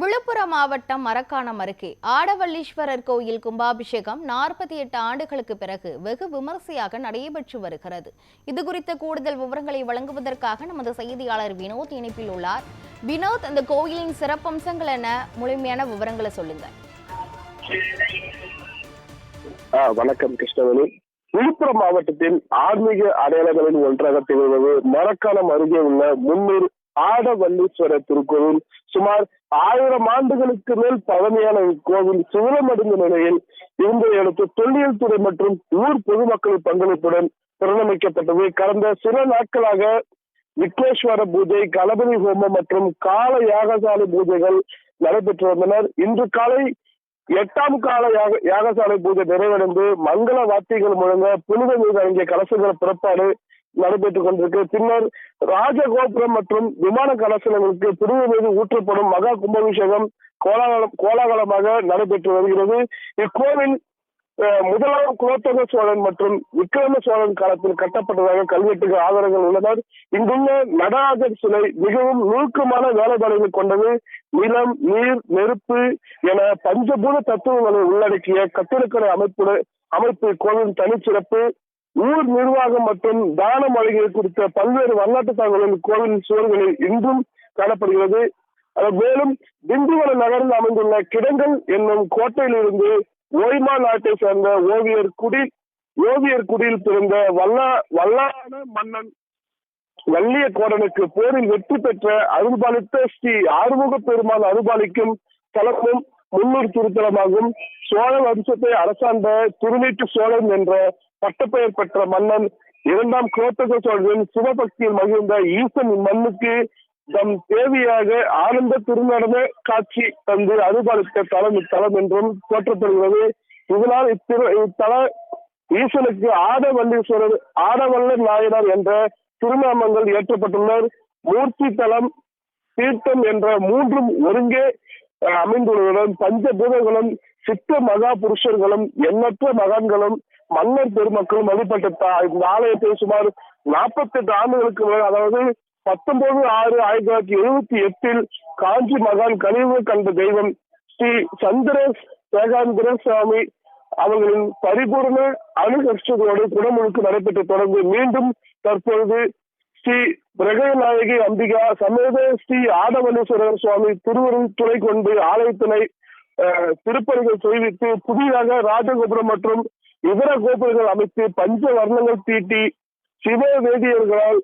விழுப்புரம் மாவட்டம் மரக்காணம் அருகே ஆடவல்லீஸ்வரர் கோயில் கும்பாபிஷேகம் 48 ஆண்டுகளுக்கு பிறகு வெகு விமரிசையாக நடைபெற்று வருகிறது. இதுகுறித்த கூடுதல் விவரங்களை வழங்குவதற்காக நமது செய்தியாளர் வினோத் இணைப்பில் உள்ளார். வினோத், அந்த கோயிலின் சிறப்பம்சங்கள் என முழுமையான விவரங்களை சொல்லுங்க. வணக்கம் கிருஷ்ணவேணி. விழுப்புரம் மாவட்டத்தின் ஆன்மீக அடையாளங்களில் ஒன்றாக திகழ்வது மரக்காணம் அருகே உள்ள முன்னூர் ஆடவல்லீஸ்வரர் திருக்கோவில். சுமார் 1000 ஆண்டுகளுக்கு மேல் பழமையான இக்கோவில் சிவனமடைந்த நிலையில் இருந்ததை அடுத்து தொல்லியல் துறை மற்றும் ஊர் பொதுமக்கள் பங்களிப்புடன் புனரமைக்கப்பட்டது. கடந்த சில நாட்களாக விக்னேஸ்வர பூஜை, கணபதி ஹோமம் மற்றும் கால யாகசாலை பூஜைகள் நடைபெற்று வந்தனர். இன்று காலை 8ஆம் கால யாகசாலை பூஜை நிறைவடைந்து மங்கள வாத்தியங்கள் முழங்க புனித மீது அடங்கிய கலசங்கள் புறப்பாடு நடைபெற்றுக் கொண்டிருக்கு. பின்னர் ராஜகோபுரம் மற்றும் விமான கலசங்களுக்கு புனித மீது ஊற்றப்படும் மகா கும்பாபிஷேகம் கோலாகலமாக நடைபெற்று வருகிறது. இக்கோவில் முதலாம் குலோத்துங்க சோழன் மற்றும் விக்ரம சோழன் காலத்தில் கட்டப்பட்டதாக கல்வெட்டுக்கு ஆதாரங்கள் உள்ளனர். இங்குள்ள நடராஜர் சிலை மிகவும் நுணுக்கமான வேலைப்பாடுகளை கொண்டது. நிலம், நீர், நெருப்பு என பஞ்சபூத தத்துவங்களை உள்ளடக்கிய கட்டிடக்கலை அமைப்பு கோவிலின் தனிச்சிறப்பு. ஊர் நிர்வாகம் மற்றும் தான மளிகை குறித்த பல்வேறு வரலாற்று தகவல்கள் கோவில் சுவர்களில் இன்றும் காணப்படுகிறது. மேலும் திண்டிவனம் நகரில் அமைந்துள்ள கிடங்கல் என்னும் கோட்டையிலிருந்து ஓய்மா நாட்டை சேர்ந்த ஓவியர் குடியில் பிறந்த வல்லான மன்னன் வள்ளிய கோடனுக்கு போரில் வெற்றி பெற்ற அருள்பாலித்த ஸ்ரீ ஆறுமுக பெருமான் அருள்பாலிக்கும் தலமும் முன்னூர் திருத்தலமாகும். சோழ வம்சத்தை அரசாண்ட திருநீற்று சோழன் என்ற பட்டப்பெயர் பெற்ற மன்னன் 2ஆம் குலோத்துங்க சோழனின் சிவபக்தியில் மகிழ்ந்த ஈசன் இம்மண்ணுக்கு தம் தேவியாக ஆனந்த திருநடன காட்சி தந்து அருள்பாலித்த தலம் இத்தலம் என்றும் போற்றப்படுகிறது. இதனால் இத்தல ஈசனுக்கு ஆடவல்ல நாயனார் என்ற திருநாமங்கள் ஏற்றப்பட்டுள்ளனர். மூர்த்தி தலம், தீர்த்தம் என்ற மூன்றும் ஒருங்கே அமைந்துள்ளதுடன் பஞ்சபூதங்களும் சித்த மகா புருஷர்களும் எண்ணற்ற மகான்களும் மன்னர் பெருமக்களும் வழிபட்ட இந்த ஆலயத்தை சுமார் 48 ஆண்டுகளுக்கு மேல், அதாவது 19/6/1978 காஞ்சி மகான் கழிவு கண்ட தெய்வம் ஸ்ரீ சந்திரசேகர சுவாமி அவர்களின் பரிபூர்ண அனுகர்ஷத்தோடு குடமுழுக்கு நடைபெற்று தொடர்ந்து மீண்டும் தற்பொழுது ஸ்ரீ பிரகநாயகி அம்பிகா சமேத ஸ்ரீ ஆடவல்லீஸ்வரர் சுவாமி திருவருள் துணை கொண்டு ஆலயத்தினை திருப்பணிகள் செய்வித்து புதிதாக ராஜகோபுரம் மற்றும் இதர கோபுரங்கள் அமைத்து பஞ்ச வர்ணங்கள் தீட்டி சிவ வேதியர்களால்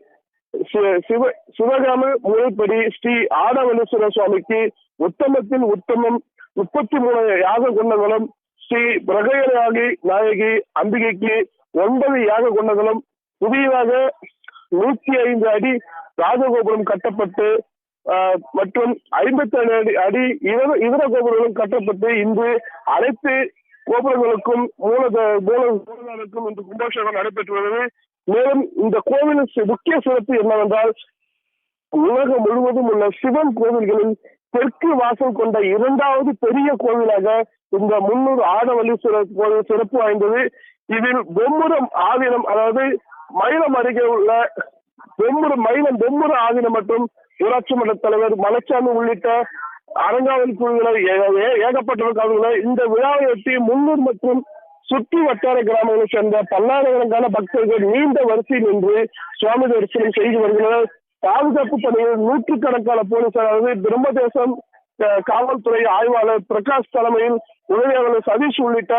சிவகாம முறைப்படி ஸ்ரீ ஆடவல்லீஸ்வரர் சுவாமிக்கு உத்தமத்தில் உத்தமம் 33 யாக குண்டங்களும், ஸ்ரீ பிரகநாயகி அம்பிகைக்கு 9 யாக குண்டங்களும், புதியதாக 105 அடி ராஜகோபுரம் கட்டப்பட்டு மற்றும் 57 அடி இதர கோபுரங்களும் கட்டப்பட்டு இன்று அனைத்து கோபுரங்களுக்கும் மூலதானுக்கும் இன்று கும்பாபிஷேகம் நடைபெற்று வருகிறது. மேலும் இந்த கோவிலின் முக்கிய சிறப்பு என்னவென்றால், உலகம் முழுவதும் உள்ள சிவன் கோவில்களில் தெற்கு வாசல் கொண்ட 2வது பெரிய கோவிலாக இந்த முன்னூர் ஆடவல்லீஸ்வரர் கோவில் சிறப்பு வாய்ந்தது. இதில் பொம்முரம் ஆதீனம், அதாவது மயிலம் அருகே உள்ள பொம்முர ஆதீனம் மற்றும் ஊராட்சி மன்ற தலைவர் மலைச்சாமி உள்ளிட்ட அறங்காவல் குழுவினர் ஏகப்பட்டவர்கள் இந்த விழாவையொட்டி முன்னூர் மற்றும் சுற்றி வட்டார கிராமங்களை சேர்ந்த பல்லாயிரக்கணக்கான பக்தர்கள் நீண்ட வரிசையில் நின்று சுவாமி தரிசனம் செய்து வருகின்றனர். பாதுகாப்பு பணியில் 100கணக்கான போலீசார், அதாவது பிரம்மதேசம் காவல்துறை ஆய்வாளர் பிரகாஷ் தலைமையில் உதவியாளர் சதீஷ் உள்ளிட்ட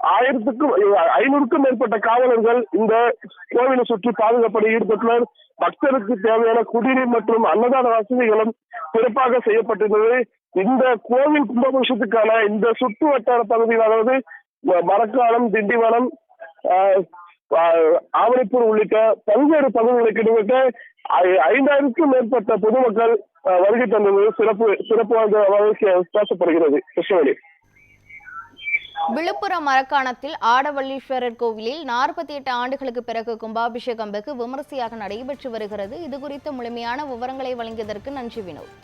1500க்கும் மேற்பட்ட காவலர்கள் இந்த கோவிலை சுற்றி பாதுகாப்பதில் ஈடுபட்டுள்ளனர். பக்தருக்கு தேவையான குடிநீர் மற்றும் அன்னதான வசதிகளும் சிறப்பாக செய்யப்பட்டுள்ளது. இந்த கோவில் கும்பாபிஷேகத்துக்கான இந்த சுற்று வட்டார பகுதியில், அதாவது மரக்காணம், திண்டிவனம், ஆவணிப்பூர் உள்ளிட்ட பல்வேறு பகுதிகளுக்கு கிட்டத்தட்ட 5000க்கும் மேற்பட்ட பொதுமக்கள் வருகை தந்தது சிறப்பு பேசப்படுகிறது. கிருஷ்ணவேணி. விழுப்புரம் மரக்காணத்தில் ஆடவல்லீஸ்வரர் கோவிலில் 48 ஆண்டுகளுக்கு பிறகு கும்பாபிஷேகம் வெகு விமரிசையாக நடைபெற்று வருகிறது. இது குறித்த முழுமையான விவரங்களை வழங்கியதற்கு நன்றி வினோத்.